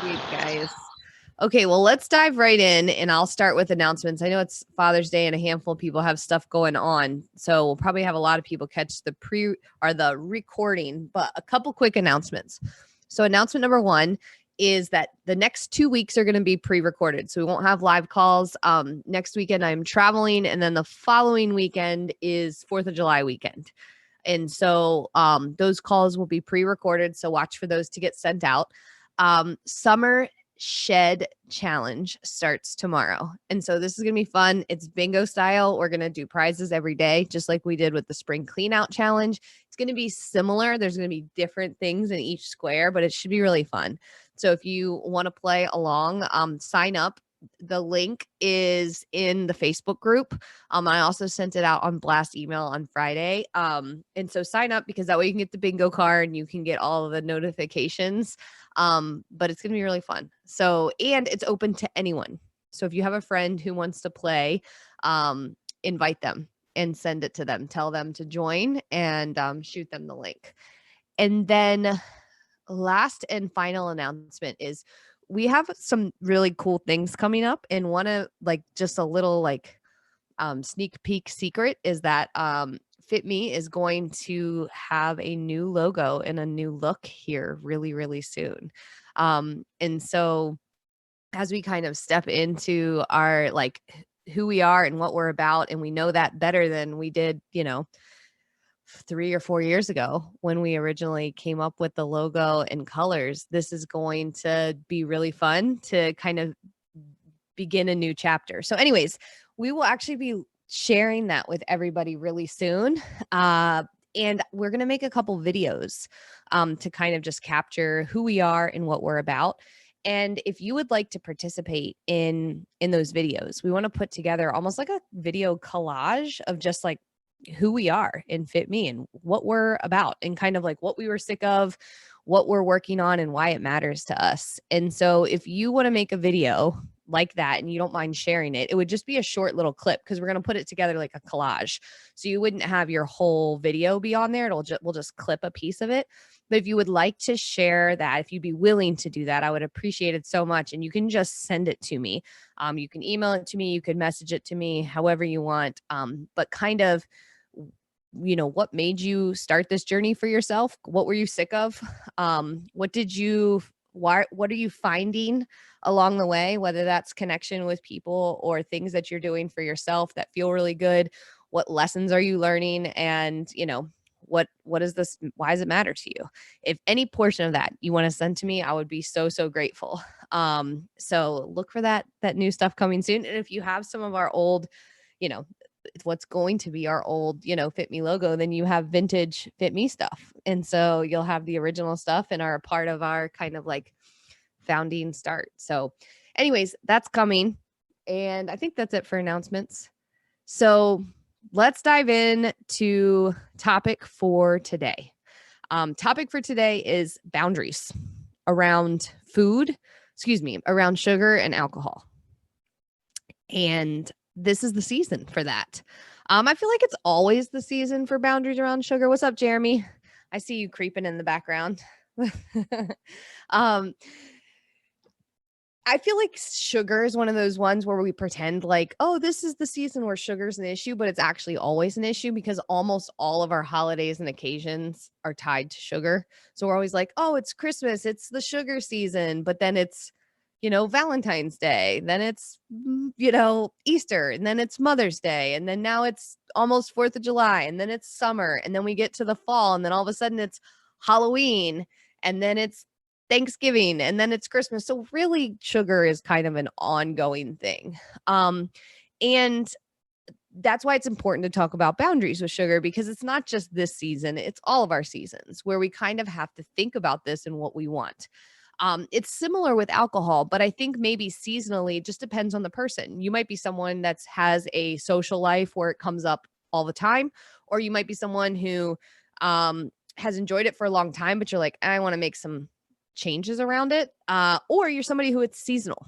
Sweet guys. Okay, well, let's dive right in and I'll start with announcements. I know it's Father's Day and a handful of people have stuff going on. So we'll probably have a lot of people catch the the recording, but a couple quick announcements. So announcement number one is that the next 2 weeks are going to be pre-recorded. So we won't have live calls. Next weekend I'm traveling, and then the following weekend is 4th of July weekend. And so those calls will be pre-recorded. So watch for those to get sent out. Summer Shed Challenge starts tomorrow. And so this is going to be fun. It's bingo style. We're going to do prizes every day, just like we did with the Spring Clean Out Challenge. It's going to be similar. There's going to be different things in each square, but it should be really fun. So if you want to play along, sign up. The link is in the Facebook group. I also sent it out on blast email on Friday. And so sign up because that way you can get the bingo card and you can get all of the notifications. But it's going to be really fun. So, and it's open to anyone. So if you have a friend who wants to play, invite them and send it to them. Tell them to join and shoot them the link. And then last and final announcement is we have some really cool things coming up, and one of just a little sneak peek secret is that Fitme is going to have a new logo and a new look here really, really soon. And so as we kind of step into our who we are and what we're about, and we know that better than we did, 3 or 4 years ago when we originally came up with the logo and colors, this is going to be really fun to kind of begin a new chapter. So anyways, we will actually be sharing that with everybody really soon. And we're going to make a couple videos to kind of just capture who we are and what we're about. And if you would like to participate in those videos, we want to put together almost like a video collage of just who we are in Fitme and what we're about and kind of what we were sick of, what we're working on, and why it matters to us. And so if you want to make a video like that and you don't mind sharing it, it would just be a short little clip because we're going to put it together like a collage. So you wouldn't have your whole video be on there. We'll just clip a piece of it. But if you would like to share that, if you'd be willing to do that, I would appreciate it so much. And you can just send it to me. You can email it to me. You could message it to me, however you want. But kind of, what made you start this journey for yourself? What were you sick of? What are you finding along the way, whether that's connection with people or things that you're doing for yourself that feel really good? What lessons are you learning? And, what is this? Why does it matter to you? If any portion of that you want to send to me, I would be so, so grateful. So look for that new stuff coming soon. And if you have some of our old, what's going to be our old, Fitme logo, then you have vintage Fitme stuff. And so you'll have the original stuff and are a part of our kind of founding start. So anyways, that's coming. And I think that's it for announcements. So let's dive in to topic for today. Topic for today is boundaries around around sugar and alcohol. And this is the season for that. I feel like it's always the season for boundaries around sugar. What's up, Jeremy? I see you creeping in the background. I feel like sugar is one of those ones where we pretend oh, this is the season where sugar's an issue, but it's actually always an issue because almost all of our holidays and occasions are tied to sugar. So we're always oh, it's Christmas, it's the sugar season, but then it's, Valentine's Day, then it's, Easter, and then it's Mother's Day, and then now it's almost 4th of July, and then it's summer, and then we get to the fall, and then all of a sudden it's Halloween, and then it's Thanksgiving, and then it's Christmas. So really sugar is kind of an ongoing thing. And that's why it's important to talk about boundaries with sugar, because it's not just this season, it's all of our seasons where we kind of have to think about this and what we want. It's similar with alcohol, but I think maybe seasonally, it just depends on the person. You might be someone that has a social life where it comes up all the time, or you might be someone who has enjoyed it for a long time, but you're I want to make some changes around it. Or you're somebody who it's seasonal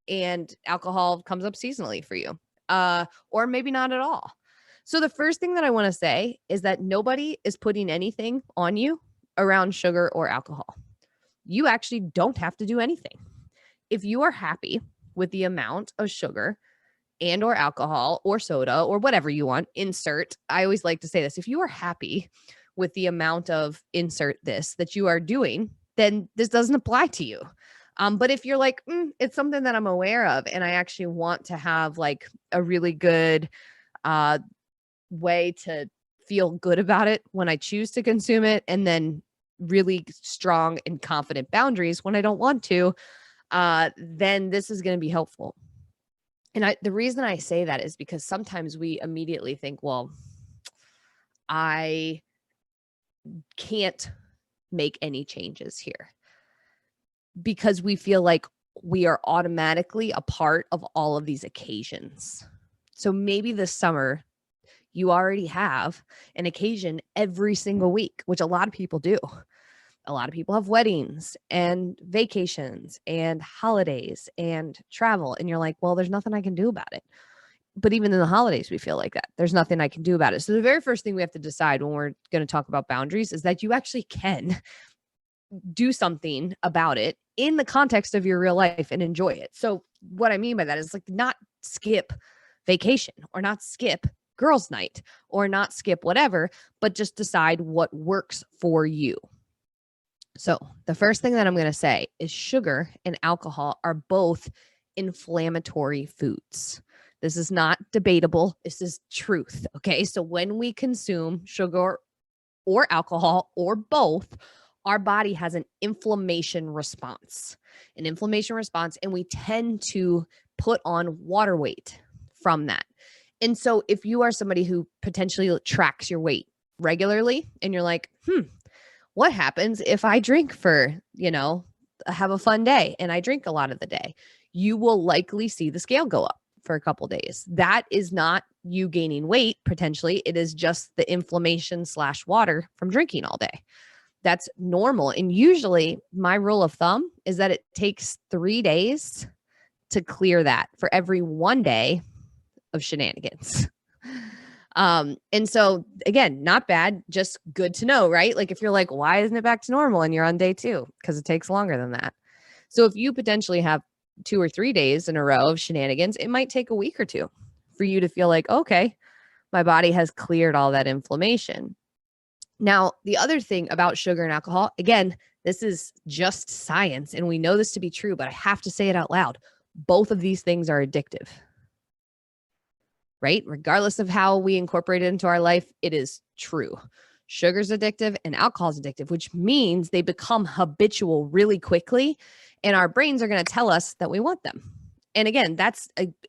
and alcohol comes up seasonally for you, or maybe not at all. So the first thing that I want to say is that nobody is putting anything on you around sugar or alcohol. You actually don't have to do anything. if you are happy with the amount of sugar and or alcohol or soda or whatever you want, insert. I always like to say this. If you are happy with the amount of insert this that you are doing, then this doesn't apply to you. But if you're like, it's something that I'm aware of and I actually want to have like a really good way to feel good about it when I choose to consume it, and then really strong and confident boundaries when I don't want to, then this is going to be helpful. And the reason I say that is because sometimes we immediately think, well, I can't make any changes here because we feel like we are automatically a part of all of these occasions. So maybe this summer you already have an occasion every single week, which a lot of people do. A lot of people have weddings and vacations and holidays and travel. And you're like, well, there's nothing I can do about it. But even in the holidays, we feel like that. There's nothing I can do about it. So the very first thing we have to decide when we're going to talk about boundaries is that you actually can do something about it in the context of your real life and enjoy it. So what I mean by that is like not skip vacation or not skip girls' night or not skip whatever, but just decide what works for you. So the first thing that I'm going to say is sugar and alcohol are both inflammatory foods. This is not debatable. This is truth. Okay. So when we consume sugar or alcohol or both, our body has an inflammation response, and we tend to put on water weight from that. And so if you are somebody who potentially tracks your weight regularly and you're like, what happens if I drink for, have a fun day and I drink a lot of the day? You will likely see the scale go up for a couple days. That is not you gaining weight, potentially. It is just the inflammation / water from drinking all day. That's normal. And usually my rule of thumb is that it takes 3 days to clear that for every 1 day of shenanigans. And so again, not bad, just good to know, right? Like if you're like, why isn't it back to normal? And you're on day 2, because it takes longer than that. So if you potentially have 2 or 3 days in a row of shenanigans, it might take a week or 2 for you to feel like, okay, my body has cleared all that inflammation. Now, the other thing about sugar and alcohol, again, this is just science and we know this to be true, but I have to say it out loud. Both of these things are addictive. Right? Regardless of how we incorporate it into our life, it is true. Sugar's addictive and alcohol's addictive, which means they become habitual really quickly, and our brains are going to tell us that we want them. And again,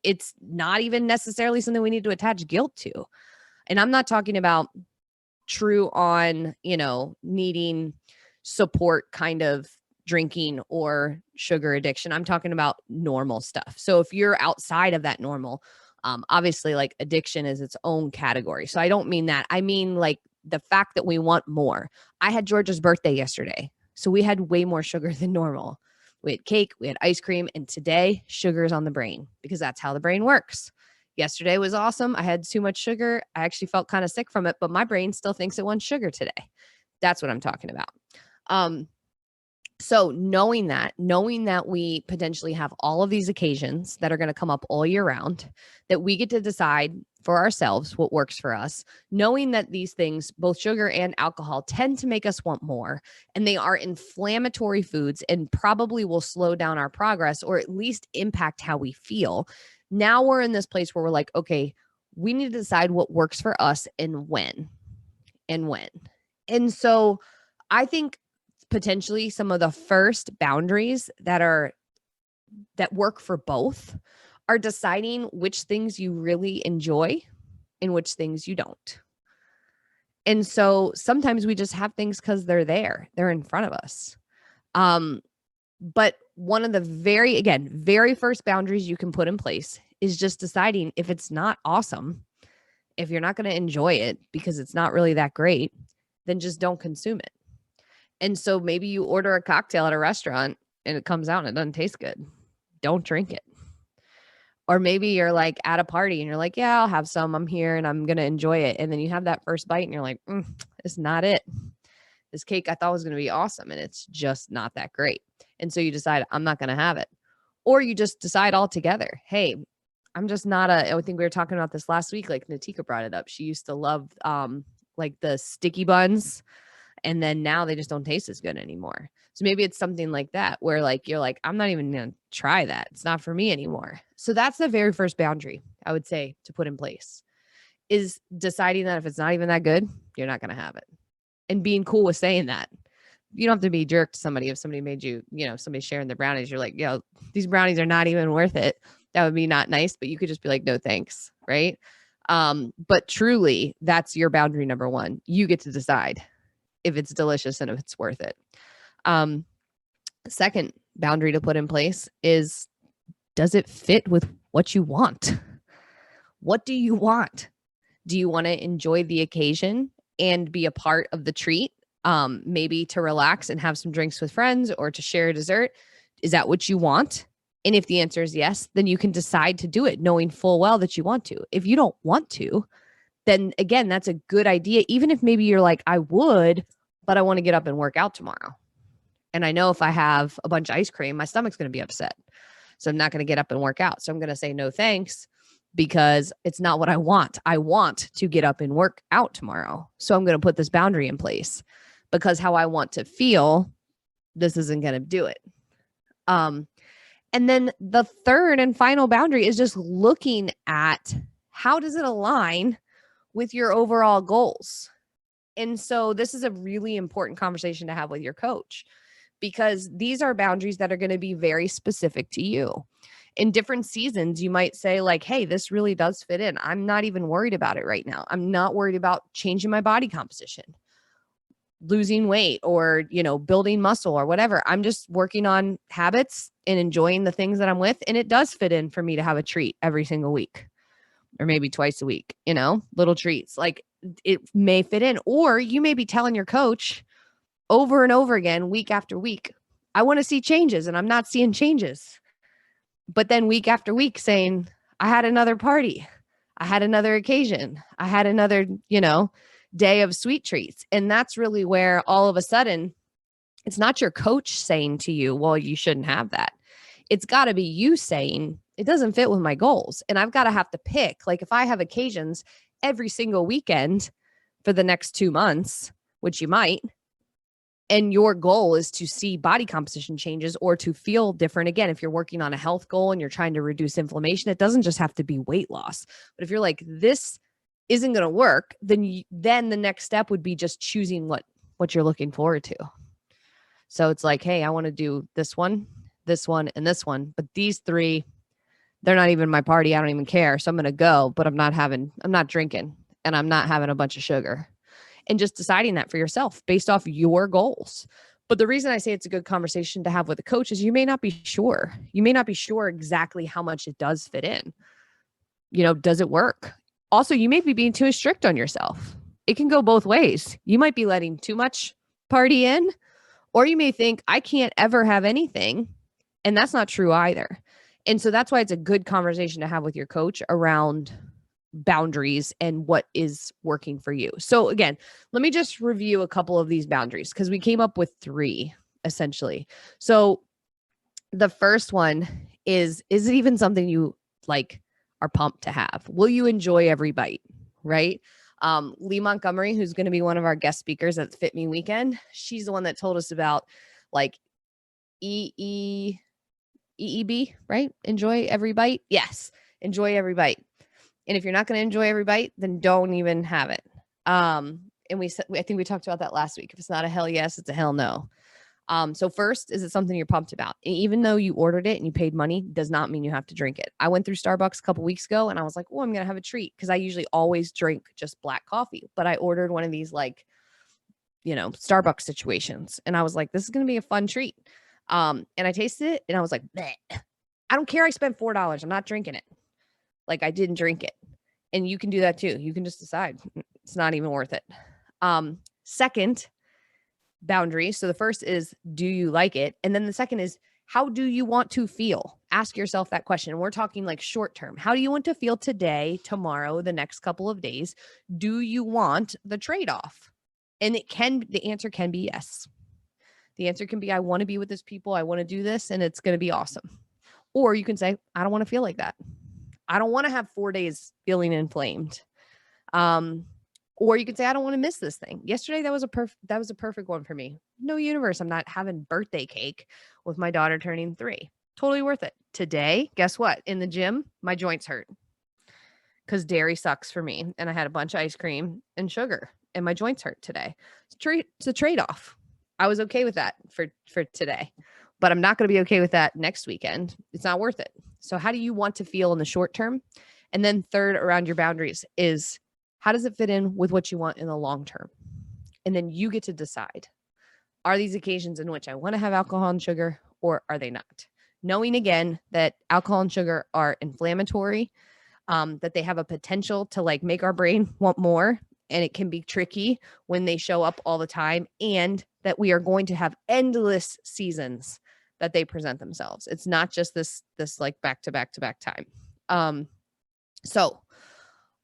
it's not even necessarily something we need to attach guilt to. And I'm not talking about true on, needing support kind of drinking or sugar addiction. I'm talking about normal stuff. So if you're outside of that normal, obviously like addiction is its own category. So I don't mean that. I mean like the fact that we want more. I had Georgia's birthday yesterday, so we had way more sugar than normal. We had cake, we had ice cream, and today sugar is on the brain because that's how the brain works. Yesterday was awesome. I had too much sugar. I actually felt kind of sick from it, but my brain still thinks it wants sugar today. That's what I'm talking about. So knowing that we potentially have all of these occasions that are going to come up all year round, that we get to decide for ourselves what works for us, knowing that these things, both sugar and alcohol, tend to make us want more, and they are inflammatory foods and probably will slow down our progress or at least impact how we feel. Now we're in this place where we're like, okay, we need to decide what works for us and when. And so I think potentially some of the first boundaries that work for both are deciding which things you really enjoy and which things you don't. And so sometimes we just have things because they're in front of us. But one of the very first boundaries you can put in place is just deciding if it's not awesome, if you're not going to enjoy it because it's not really that great, then just don't consume it. And so maybe you order a cocktail at a restaurant and it comes out and it doesn't taste good. Don't drink it. Or maybe you're like at a party and you're like, yeah, I'll have some. I'm here and I'm going to enjoy it. And then you have that first bite and you're like, it's not it. This cake I thought was going to be awesome and it's just not that great. And so you decide I'm not going to have it. Or you just decide altogether, hey, I'm just not I think we were talking about this last week. Like Natika brought it up. She used to love like the sticky buns, and then now they just don't taste as good anymore. So maybe it's something like that where like you're like, I'm not even gonna try that. It's not for me anymore. So that's the very first boundary I would say to put in place, is deciding that if it's not even that good, you're not gonna have it. And being cool with saying that. You don't have to be a jerk to somebody. If somebody made you, somebody sharing the brownies, you're like, yo, these brownies are not even worth it. That would be not nice, but you could just be like, no, thanks. Right. But truly, that's your boundary number one. You get to decide if it's delicious and if it's worth it. Second boundary to put in place is, does it fit with what you want? What do you want? Do you want to enjoy the occasion and be a part of the treat? Maybe to relax and have some drinks with friends or to share a dessert. Is that what you want? And if the answer is yes, then you can decide to do it knowing full well that you want to. If you don't want to, then again, that's a good idea. Even if maybe you're like, I would, but I want to get up and work out tomorrow. And I know if I have a bunch of ice cream, my stomach's going to be upset. So I'm not going to get up and work out. So I'm going to say no thanks, because it's not what I want. I want to get up and work out tomorrow. So I'm going to put this boundary in place, because how I want to feel, this isn't going to do it. And then the third and final boundary is just looking at how does it align with your overall goals. And so this is a really important conversation to have with your coach, because these are boundaries that are going to be very specific to you. In different seasons, you might say like, hey, this really does fit in. I'm not even worried about it right now. I'm not worried about changing my body composition, losing weight, or, building muscle or whatever. I'm just working on habits and enjoying the things that I'm with. And it does fit in for me to have a treat every single week, or maybe twice a week, little treats. Like it may fit in. Or you may be telling your coach over and over again, week after week, I want to see changes, and I'm not seeing changes. But then week after week saying, I had another party, I had another occasion, I had another, day of sweet treats. And that's really where all of a sudden it's not your coach saying to you, well, you shouldn't have that. It's got to be you saying, it doesn't fit with my goals. And I've got to have to pick. Like if I have occasions every single weekend for the next 2 months, which you might, and your goal is to see body composition changes or to feel different. Again, if you're working on a health goal and you're trying to reduce inflammation, it doesn't just have to be weight loss. But if you're like, this isn't going to work, then the next step would be just choosing what you're looking forward to. So it's like, hey, I want to do this one, and this one, but these three, they're not even my party. I don't even care. So I'm going to go, but I'm not drinking, and I'm not having a bunch of sugar. And just deciding that for yourself based off your goals. But the reason I say it's a good conversation to have with a coach is you may not be sure. You may not be sure exactly how much it does fit in. Does it work? Also, you may be being too strict on yourself. It can go both ways. You might be letting too much party in, or you may think, I can't ever have anything. And that's not true either. And so that's why it's a good conversation to have with your coach around boundaries and what is working for you. So again, let me just review a couple of these boundaries, because we came up with 3 essentially. So the first one is it even something you like are pumped to have? Will you enjoy every bite? Right? Lee Montgomery, who's going to be one of our guest speakers at Fitme weekend, she's the one that told us about like EEB, right? Enjoy every bite. Yes. Enjoy every bite. And if you're not going to enjoy every bite, then don't even have it. And I think we talked about that last week. If it's not a hell yes, it's a hell no. So first, is it something you're pumped about? And even though you ordered it and you paid money, does not mean you have to drink it. I went through Starbucks a couple weeks ago and I was like, oh, I'm going to have a treat, because I usually always drink just black coffee. But I ordered one of these Starbucks situations. And I was like, this is going to be a fun treat. And I tasted it and I was like, bleh. I don't care. I spent $4. I'm not drinking it. Like I didn't drink it. And you can do that too. You can just decide it's not even worth it. Second boundary. So the first is, do you like it? And then the second is, how do you want to feel? Ask yourself that question. And we're talking like short term. How do you want to feel today, tomorrow, the next couple of days? Do you want the trade-off? And the answer can be yes. The answer can be, I want to be with this people. I want to do this, and it's going to be awesome. Or you can say, I don't want to feel like that. I don't want to have 4 days feeling inflamed. Or you could say, I don't want to miss this thing. Yesterday, that was a perfect one for me. No universe. I'm not having birthday cake with my daughter turning 3. Totally worth it. Today, guess what? In the gym, my joints hurt because dairy sucks for me. And I had a bunch of ice cream and sugar and my joints hurt today. It's a trade-off. I was okay with that for today, but I'm not going to be okay with that next weekend. It's not worth it. So how do you want to feel in the short term? And then third, around your boundaries is, how does it fit in with what you want in the long term? And then you get to decide, are these occasions in which I want to have alcohol and sugar, or are they not? Knowing again that alcohol and sugar are inflammatory, that they have a potential to like make our brain want more, and it can be tricky when they show up all the time, and that we are going to have endless seasons that they present themselves. It's not just this like back to back to back time. So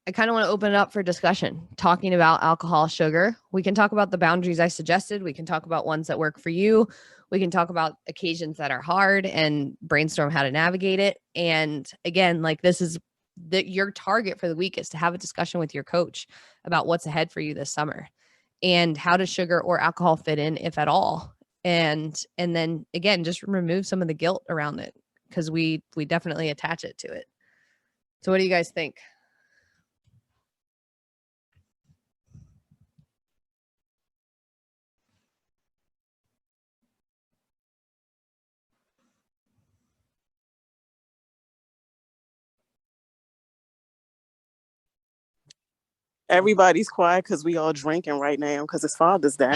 I kind of want to open it up for discussion, talking about alcohol, sugar. We can talk about the boundaries I suggested. We can talk about ones that work for you. We can talk about occasions that are hard and brainstorm how to navigate it. And again, like this is your target for the week is to have a discussion with your coach about what's ahead for you this summer and how does sugar or alcohol fit in, if at all. And then again, just remove some of the guilt around it, because we definitely attach it to it. So what do you guys think? Everybody's quiet because we all drinking right now because it's Father's Day.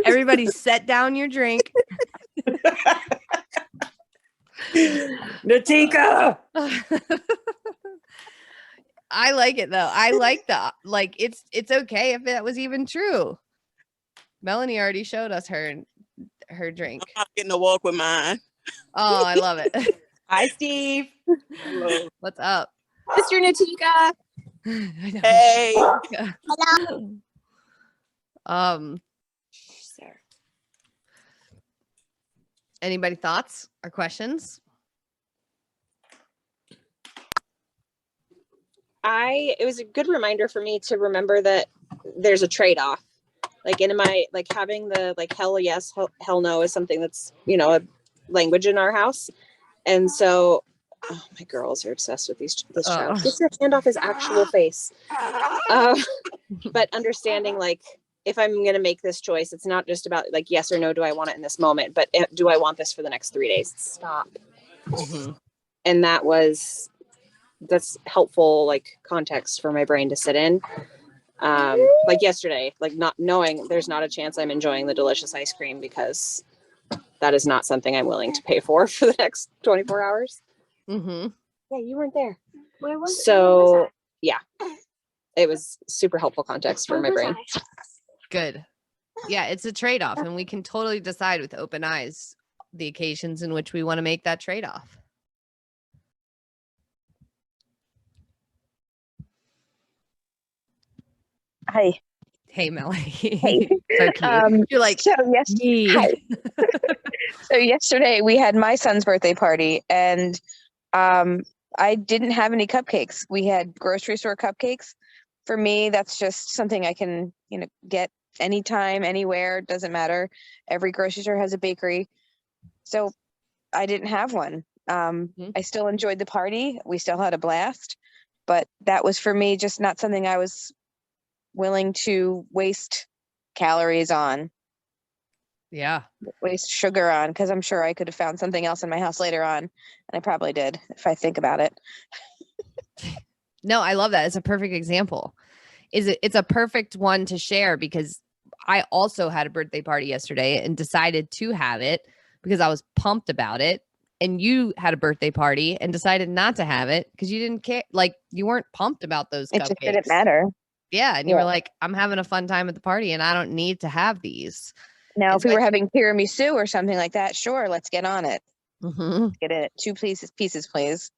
Everybody set down your drink. Natika! I like it though. I like like it's okay if that was even true. Melanie already showed us her drink. I'm not getting a walk with mine. Oh, I love it. Hi, Steve. Hello. What's up? Mr. Natika. Hey. Hello. Sir. Anybody thoughts or questions? It was a good reminder for me to remember that there's a trade-off. Like in my, like having the like hell yes, hell no is something that's, a language in our house. And so, oh, my girls are obsessed with this child. Get your hand off his actual face. But understanding, like, if I'm going to make this choice, it's not just about like, yes or no, do I want it in this moment, but do I want this for the next 3 days? Stop. Mm-hmm. And that's helpful, like, context for my brain to sit in. Like yesterday, like not knowing there's not a chance I'm enjoying the delicious ice cream because that is not something I'm willing to pay for the next 24 hours. Mm-hmm. Yeah, you weren't there. Where was yeah, it was super helpful context for my brain. Good. Yeah, it's a trade-off, and we can totally decide with open eyes the occasions in which we want to make that trade-off. Hi. Hey, Melanie. Hey. So cute. You're like, so me. So yesterday we had my son's birthday party, and I didn't have any cupcakes. We had grocery store cupcakes. For me, that's just something I can, get anytime, anywhere. Doesn't matter. Every grocery store has a bakery. So I didn't have one. I still enjoyed the party. We still had a blast, but that was for me just not something I was willing to waste calories on. Yeah. Waste sugar on, because I'm sure I could have found something else in my house later on, and I probably did if I think about it. No, I love that. It's a perfect example. It's a perfect one to share, because I also had a birthday party yesterday and decided to have it because I was pumped about it. And you had a birthday party and decided not to have it because you didn't care. Like, you weren't pumped about those cupcakes. It just didn't matter. Yeah. And you were like, I'm having a fun time at the party and I don't need to have these. Now, if we were having tiramisu or something like that, sure, let's get on it. Mm-hmm. Get it. 2 pieces, please.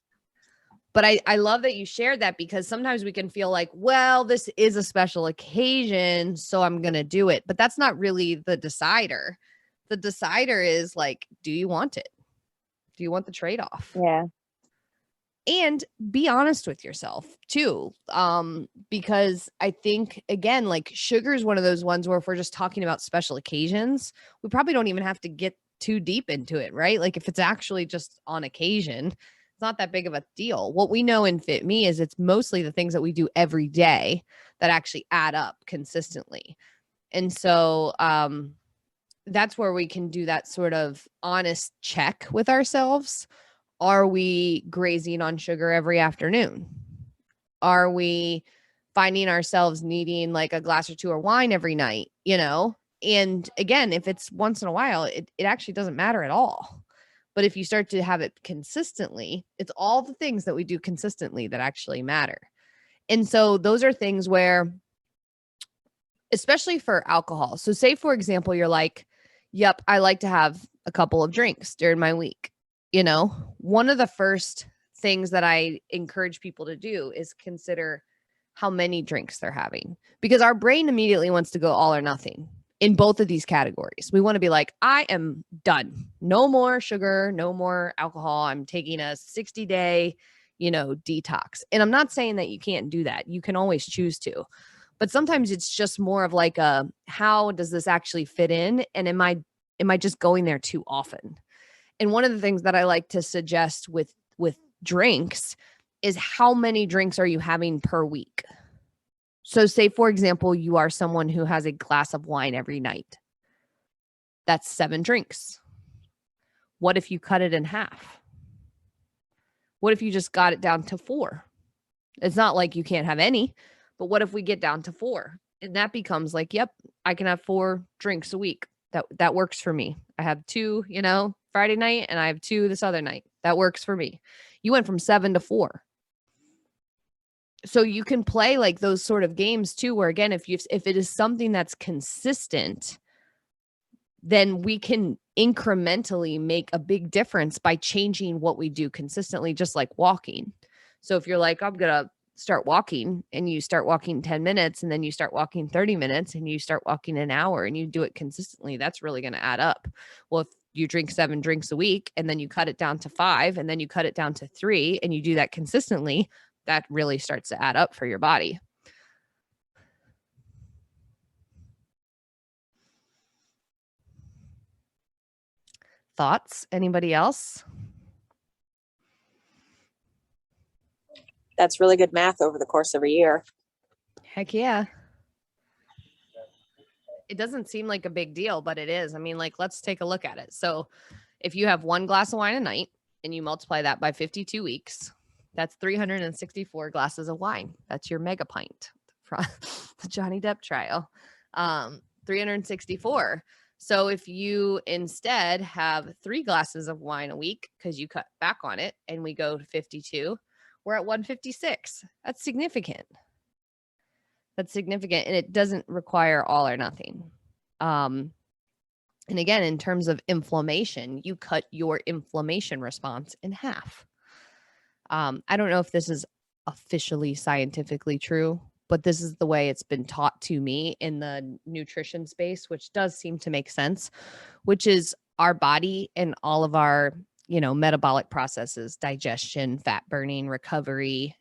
But I love that you shared that, because sometimes we can feel like, well, this is a special occasion, so I'm going to do it. But that's not really the decider. The decider is like, do you want it? Do you want the trade-off? Yeah. And be honest with yourself too. Because I think, again, like sugar is one of those ones where if we're just talking about special occasions, we probably don't even have to get too deep into it, right? Like if it's actually just on occasion, it's not that big of a deal. What we know in Fitme is it's mostly the things that we do every day that actually add up consistently. And so that's where we can do that sort of honest check with ourselves. Are we grazing on sugar every afternoon? Are we finding ourselves needing like a glass or two of wine every night, you know? And again, if it's once in a while, it actually doesn't matter at all. But if you start to have it consistently, it's all the things that we do consistently that actually matter. And so those are things where, especially for alcohol. So say, for example, you're like, yep, I like to have a couple of drinks during my week. You know, one of the first things that I encourage people to do is consider how many drinks they're having, because our brain immediately wants to go all or nothing in both of these categories. We want to be like, I am done. No more sugar, no more alcohol. I'm taking a 60-day, detox. And I'm not saying that you can't do that. You can always choose to. But sometimes it's just more of like how does this actually fit in? And am I just going there too often? And one of the things that I like to suggest with drinks is how many drinks are you having per week? So say, for example, you are someone who has a glass of wine every night. That's 7 drinks. What if you cut it in half? What if you just got it down to 4? It's not like you can't have any, but what if we get down to 4? And that becomes like, yep, I can have 4 drinks a week. That works for me. I have 2, Friday night, and I have 2 this other night. That works for me. You went from 7 to 4. So you can play like those sort of games too, where again, if it is something that's consistent, then we can incrementally make a big difference by changing what we do consistently, just like walking. So if you're like, I'm going to start walking, and you start walking 10 minutes, and then you start walking 30 minutes, and you start walking an hour, and you do it consistently, that's really going to add up. Well, if you drink 7 drinks a week, and then you cut it down to 5, and then you cut it down to 3, and you do that consistently, that really starts to add up for your body. Thoughts? Anybody else? That's really good math over the course of a year. Heck yeah. It doesn't seem like a big deal, but it is. I mean, like, let's take a look at it. So if you have 1 glass of wine a night and you multiply that by 52 weeks, that's 364 glasses of wine. That's your mega pint from the Johnny Depp trial. 364. So if you instead have 3 glasses of wine a week, because you cut back on it, and we go to 52, we're at 156. That's significant. That's significant. And it doesn't require all or nothing. And again, in terms of inflammation, you cut your inflammation response in half. I don't know if this is officially scientifically true, but this is the way it's been taught to me in the nutrition space, which does seem to make sense, which is our body and all of our, metabolic processes, digestion, fat burning, recovery,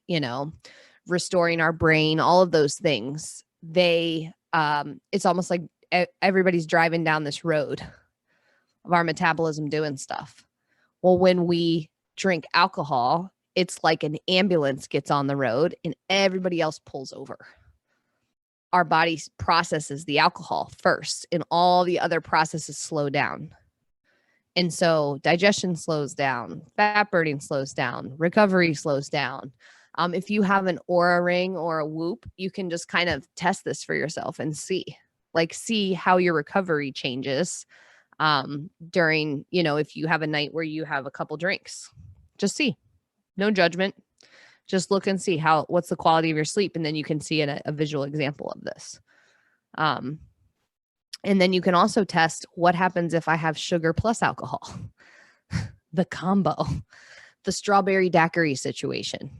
restoring our brain, all of those things. It's almost like everybody's driving down this road of our metabolism doing stuff. Well, when we drink alcohol, it's like an ambulance gets on the road and everybody else pulls over. Our body processes the alcohol first, and all the other processes slow down. And so digestion slows down, fat burning slows down, recovery slows down. If you have an Oura ring or a Whoop, you can just kind of test this for yourself and see how your recovery changes during, if you have a night where you have a couple drinks. Just see. No judgment. Just look and see what's the quality of your sleep. And then you can see a visual example of this. And then you can also test what happens if I have sugar plus alcohol, the combo, the strawberry daiquiri situation.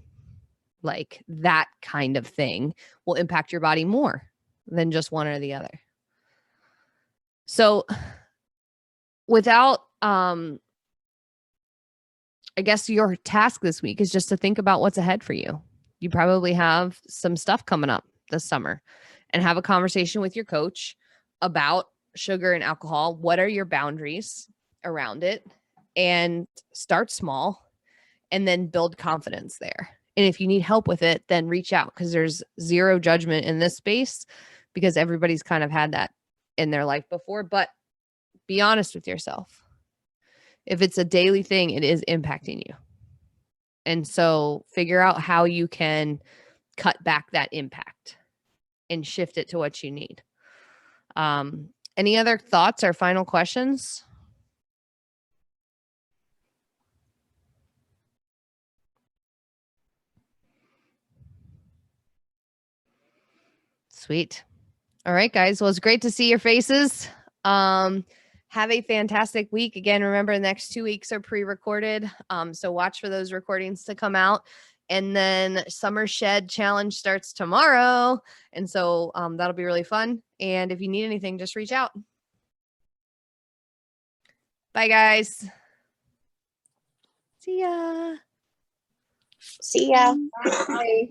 Like that kind of thing will impact your body more than just one or the other. So without I guess your task this week is just to think about what's ahead for you. You probably have some stuff coming up this summer, and have a conversation with your coach about sugar and alcohol. What are your boundaries around it? And start small and then build confidence there. And if you need help with it, then reach out, because there's zero judgment in this space, because everybody's kind of had that in their life before. But be honest with yourself. If it's a daily thing, it is impacting you. And so figure out how you can cut back that impact and shift it to what you need. Any other thoughts or final questions? Sweet. All right, guys. Well, it's great to see your faces. Have a fantastic week. Again, remember the next 2 weeks are pre-recorded. So watch for those recordings to come out. And then Summer Shed Challenge starts tomorrow. And so that'll be really fun. And if you need anything, just reach out. Bye, guys. See ya. See ya. Bye.